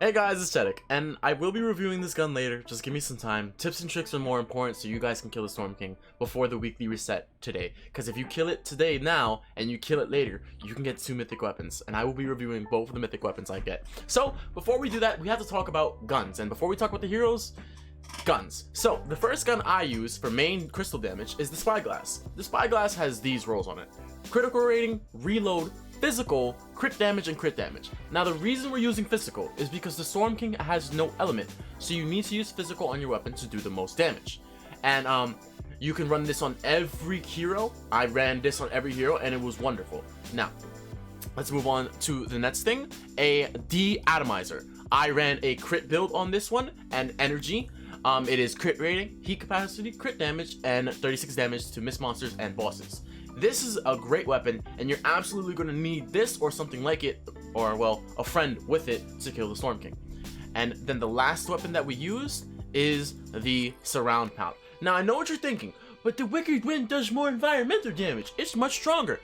Hey guys, it's Chedic, and I will be reviewing this gun later. Just give me some time. Tips and tricks are more important so you guys can kill the Storm King before the weekly reset today. Because if you kill it today now, and you kill it later, you can get 2 mythic weapons. And I will be reviewing both of the mythic weapons I get. So, before we do that, we have to talk about guns. And before we talk about the heroes, guns. So, the first gun I use for main crystal damage is the Spyglass. The Spyglass has these rolls on it: critical rating, reload, physical, crit damage, and crit damage. Now the reason we're using physical is because the Storm King has no element, so you need to use physical on your weapon to do the most damage. And you can run this on every hero. I ran this on every hero and it was wonderful. Now let's move on to the next thing, a de-atomizer. I ran a crit build on this one and energy. It is crit rating, heat capacity, crit damage, and 36 damage to miss monsters and bosses. This is a great weapon, and you're absolutely going to need this or something like it, or well, a friend with it to kill the Storm King. And then the last weapon that we used is the Surround Pound. Now I know what you're thinking, but the Wicked Wind does more environmental damage. It's much stronger.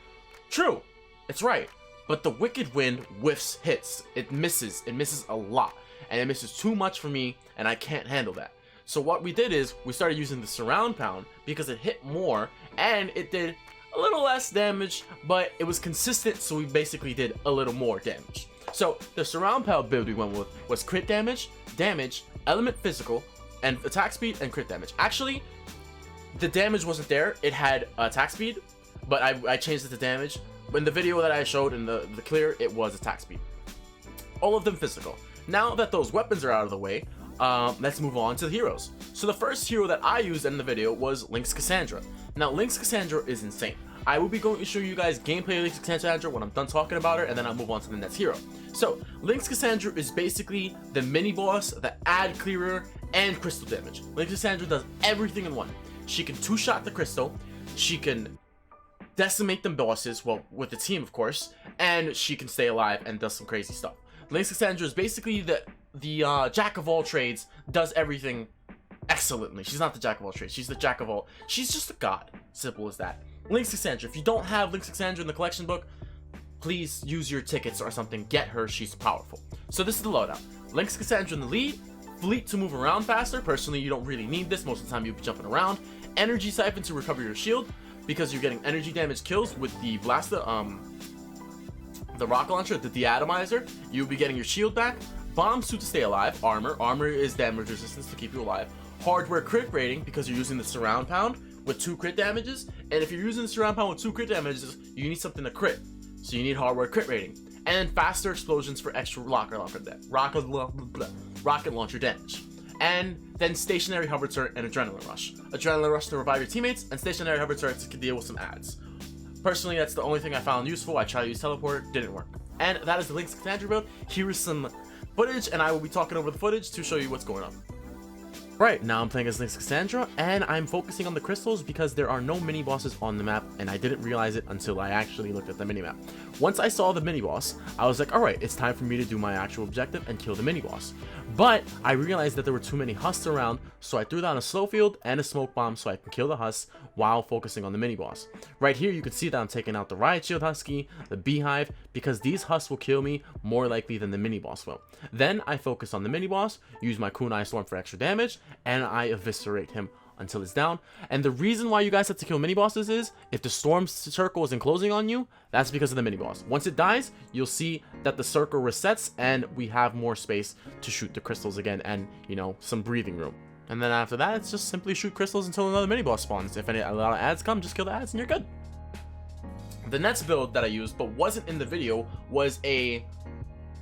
True, it's right, but the Wicked Wind whiffs hits. It misses a lot, and it misses too much for me, and I can't handle that. So what we did is we started using the Surround Pound because it hit more and it did a little less damage, but it was consistent, so we basically did a little more damage. So the Surround Pound build we went with was crit damage, element physical, and attack speed and crit damage. Actually, the damage wasn't there. It had attack speed, but I changed it to damage. In the video that I showed in the clear, it was attack speed. All of them physical. Now that those weapons are out of the way, let's move on to the heroes. So the first hero that I used in the video was Link's Cassandra. Now Link's Cassandra is insane. I will be going to show you guys gameplay of Link's Cassandra when I'm done talking about her, and then I'll move on to the next hero. So Link's Cassandra is basically the mini boss, the ad clearer, and crystal damage. Link's Cassandra does everything in one. She can 2-shot the crystal, she can decimate the bosses, well, with the team of course, and she can stay alive and does some crazy stuff. Link's Cassandra is basically the jack of all trades, does everything excellently. She's not the jack of all trades, she's the jack of all. She's just a god, simple as that. Link's Cassandra, if you don't have Link's Cassandra in the collection book, please use your tickets or something, get her, she's powerful. So this is the loadout. Link's Cassandra in the lead, fleet to move around faster. Personally, you don't really need this, most of the time you'll be jumping around. Energy siphon to recover your shield, because you're getting energy damage kills with the blaster, the rocket launcher, the de-atomizer. You'll be getting your shield back. Bomb suit to stay alive. Armor is damage resistance to keep you alive. Hardware crit rating, because you're using the Surround Pound with 2 crit damages, and if you're using the Surround Pound with 2 crit damages, you need something to crit, so you need hardware crit rating. And faster explosions for extra rocket launcher damage. And then stationary hover turret and adrenaline rush. Adrenaline rush to revive your teammates, and stationary hover turret to deal with some ads. Personally, that's the only thing I found useful. I tried to use teleport, didn't work. And that is the Link's Cassandra build. Here is some footage, and I will be talking over the footage to show you what's going on. Right, now I'm playing as Link's Cassandra, and I'm focusing on the crystals because there are no mini bosses on the map, and I didn't realize it until I actually looked at the mini map. Once I saw the mini boss, I was like, alright, it's time for me to do my actual objective and kill the mini boss. But I realized that there were too many husks around, so I threw down a slow field and a smoke bomb so I can kill the husks while focusing on the mini boss. Right here you can see that I'm taking out the Riot Shield Husky, the Beehive, because these husks will kill me more likely than the mini boss will. Then I focus on the mini boss, use my Kunai Storm for extra damage, and I eviscerate him until it's down. And the reason why you guys have to kill mini bosses is if the storm circle is enclosing on you, that's because of the mini boss. Once it dies, you'll see that the circle resets and we have more space to shoot the crystals again, and you know, some breathing room. And then after that, it's just simply shoot crystals until another mini boss spawns. If a lot of ads come, just kill the ads and you're good. The next build that I used but wasn't in the video was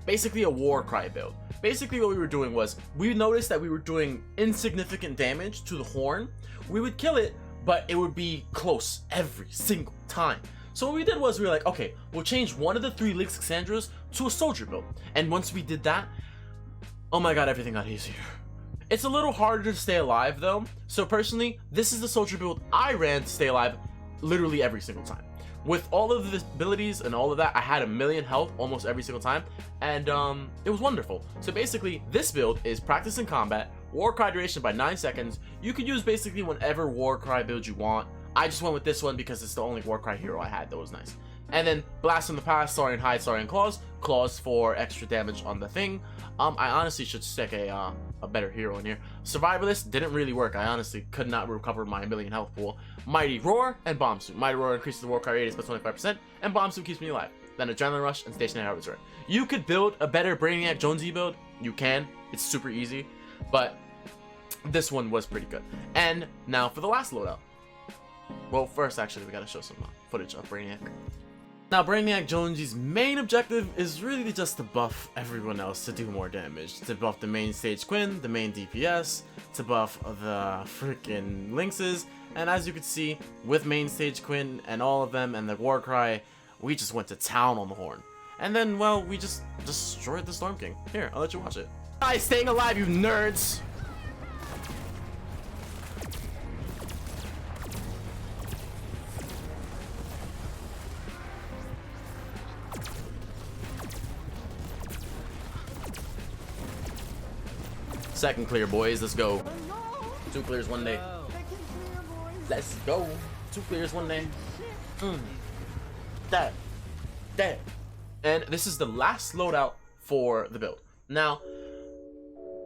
basically a Warcry build. Basically what we were doing was, we noticed that we were doing insignificant damage to the horn. We would kill it, but it would be close every single time. So what we did was, we were like, okay, we'll change one of the 3 Link's Cassandras to a soldier build. And once we did that, oh my god, everything got easier. It's a little harder to stay alive though. So personally, this is the soldier build I ran to stay alive literally every single time. With all of the abilities and all of that, I had 1,000,000 health almost every single time, and it was wonderful. So basically, this build is practice in combat, Warcry duration by 9 seconds. You could use basically whatever Warcry build you want. I just went with this one because it's the only Warcry hero I had that was nice. And then Blast from the Past, Soaring Hide, Soaring Claws. Claws for extra damage on the thing. I honestly should stick a better hero in here. Survivalist didn't really work. I honestly could not recover my million health pool. Mighty Roar and Bomb Suit. Mighty Roar increases the Warcry radius by 25%, and Bomb Suit keeps me alive. Then Adrenaline Rush and Stationary Resort. You could build a better Brainiac Jonesy build. You can. It's super easy. But this one was pretty good. And now for the last loadout. Well, first, actually, we gotta show some footage of Brainiac. Now, Brainiac Jonesy's main objective is really just to buff everyone else to do more damage. To buff the main stage Quinn, the main DPS, to buff the freaking Lynxes. And as you can see, with main stage Quinn and all of them and the Warcry, we just went to town on the Horn. And then, well, we just destroyed the Storm King. Here, I'll let you watch it. Guys, staying alive, you nerds! Second clear, boys. Let's go. 2 clears one day. Let's go. 2 clears one day. That. And this is the last loadout for the build. Now,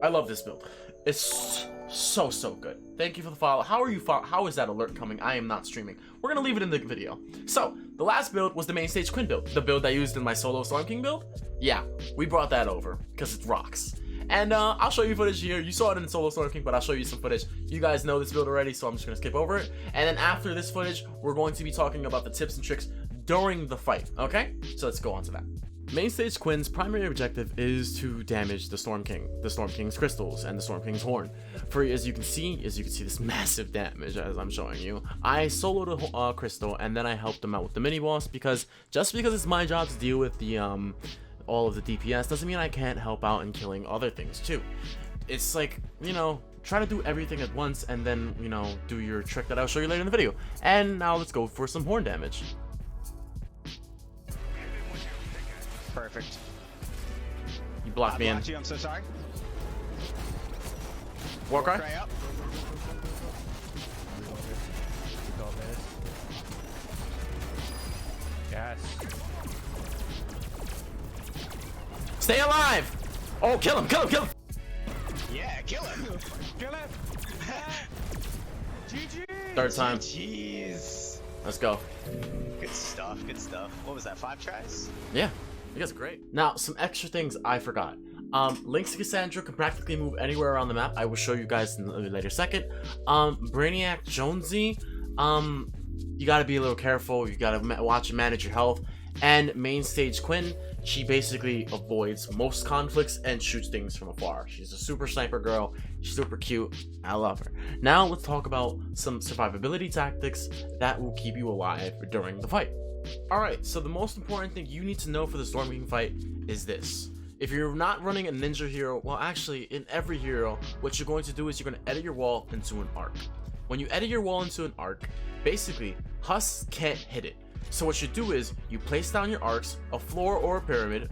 I love this build. It's so good. Thank you for the follow. How is that alert coming? I am not streaming. We're gonna leave it in the video. So, the last build was the main stage Quinn build. The build I used in my solo Storm King build. Yeah, we brought that over because it rocks. And I'll show you footage here. You saw it in Solo Storm King, but I'll show you some footage. You guys know this build already, so I'm just going to skip over it. And then after this footage, we're going to be talking about the tips and tricks during the fight, okay? So let's go on to that. Main stage Quinn's primary objective is to damage the Storm King, the Storm King's crystals, and the Storm King's horn. For as you can see this massive damage as I'm showing you. I soloed a crystal, and then I helped him out with the mini boss because it's my job to deal with the all of the DPS doesn't mean I can't help out in killing other things too. It's like, you know, try to do everything at once and then, you know, do your trick that I'll show you later in the video. And now let's go for some horn damage. Perfect. You blocked me in. You, I'm so sorry. Warcry? Up. Yes. Stay alive! Oh, kill him! Yeah, kill him! Kill it! GG! Third time. Jeez. Let's go. Good stuff. What was that, 5 tries? Yeah, you guys are great. Now, some extra things I forgot. Links to Cassandra can practically move anywhere around the map. I will show you guys in a later second. Brainiac Jonesy, you gotta be a little careful. You gotta watch and manage your health. And main stage Quinn, she basically avoids most conflicts and shoots things from afar. She's a super sniper girl. She's super cute. I love her. Now let's talk about some survivability tactics that will keep you alive during the fight. Alright, so the most important thing you need to know for the Storm King fight is this. If you're not running a ninja hero, well actually in every hero, what you're going to do is you're going to edit your wall into an arc. When you edit your wall into an arc, basically husks can't hit it. So what you do is you place down your arcs, a floor or a pyramid,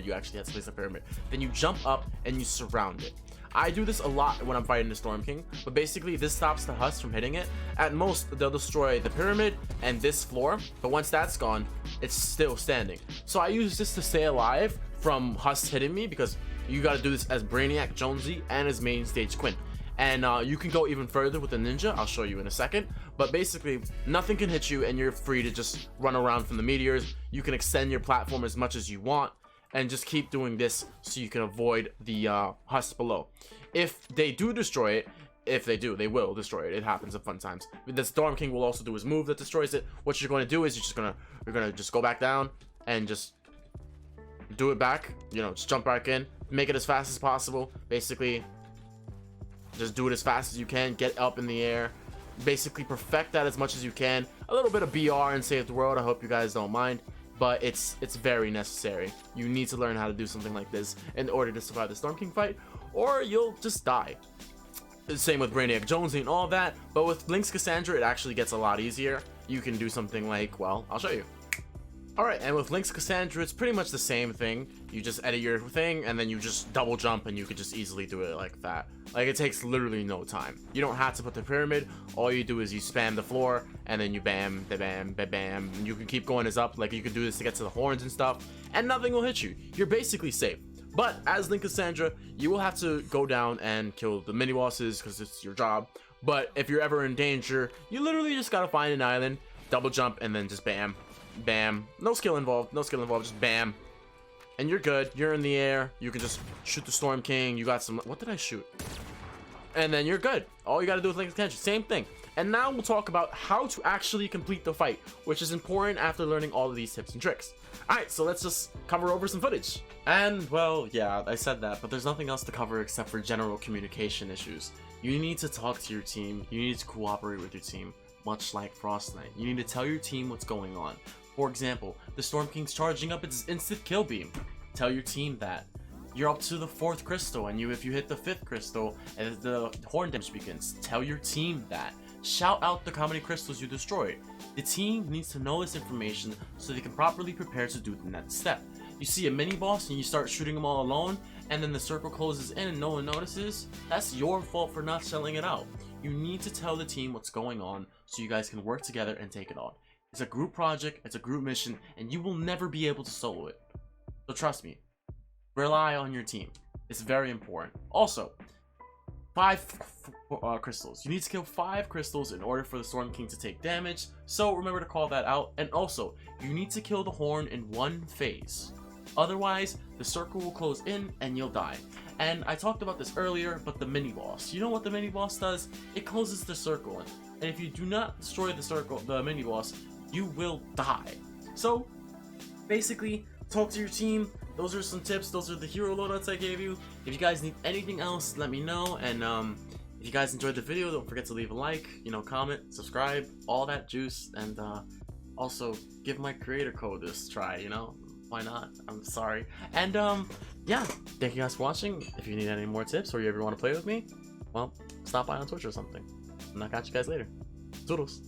you actually have to place a pyramid, then you jump up and you surround it. I do this a lot when I'm fighting the Storm King, but basically this stops the husks from hitting it. At most, they'll destroy the pyramid and this floor, but once that's gone, it's still standing. So I use this to stay alive from husks hitting me because you gotta do this as Brainiac Jonesy and as main stage Quinn. And you can go even further with the ninja, I'll show you in a second. But basically, nothing can hit you and you're free to just run around from the meteors. You can extend your platform as much as you want and just keep doing this so you can avoid the husks below. If they do destroy it, if they do, they will destroy it. It happens at fun times. The Storm King will also do his move that destroys it. What you're going to do is you're gonna just go back down and just do it back. You know, just jump back in, make it as fast as possible. Basically, just do it as fast as you can, get up in the air, basically perfect that as much as you can. A little bit of BR and save the world, I hope you guys don't mind, but it's very necessary. You need to learn how to do something like this in order to survive the Storm King fight, or you'll just die. Same with Brainiac Jonesy and all that, but with Link's Cassandra it actually gets a lot easier. You can do something like, well, I'll show you. Alright, and with Link's Cassandra, it's pretty much the same thing. You just edit your thing, and then you just double jump, and you could just easily do it like that. Like, it takes literally no time. You don't have to put the pyramid. All you do is you spam the floor, and then you bam, bam, bam, bam. And you can keep going as up. Like, you can do this to get to the horns and stuff, and nothing will hit you. You're basically safe. But as Link Cassandra, you will have to go down and kill the mini bosses because it's your job. But if you're ever in danger, you literally just gotta find an island, double jump, and then just bam, bam. No skill involved, just bam. And you're good. You're in the air. You can just shoot the Storm King. You got some... What did I shoot? And then you're good. All you gotta do is Link Cassandra. Same thing. And now we'll talk about how to actually complete the fight, which is important after learning all of these tips and tricks. Alright, so let's just cover over some footage. And, well, yeah, I said that, but there's nothing else to cover except for general communication issues. You need to talk to your team. You need to cooperate with your team, much like Fortnite. You need to tell your team what's going on. For example, the Storm King's charging up its instant kill beam. Tell your team that. You're up to the 4th crystal, and if you hit the 5th crystal, and the horn damage begins, tell your team that. Shout out how many crystals you destroyed. The team needs to know this information so they can properly prepare to do the next step. You see a mini boss and you start shooting them all alone, and then the circle closes in and no one notices. That's your fault for not selling it out. You need to tell the team what's going on so you guys can work together and take it on. It's a group project, it's a group mission, and you will never be able to solo it. So trust me, rely on your team. It's very important. Also, 5 crystals. You need to kill 5 crystals in order for the Storm King to take damage, so remember to call that out. And also, you need to kill the horn in one phase. Otherwise, the circle will close in and you'll die. And I talked about this earlier, but the mini boss. You know what the mini boss does? It closes the circle in. And if you do not destroy the mini boss, you will die. So, basically, talk to your team. Those are some tips. Those are the hero loadouts I gave you. If you guys need anything else, let me know. And if you guys enjoyed the video, don't forget to leave a like, comment, subscribe, all that juice. And also, give my creator code this try, Why not? I'm sorry. And yeah, thank you guys for watching. If you need any more tips or you ever want to play with me, well, stop by on Twitch or something. And I'll catch you guys later. Toodles.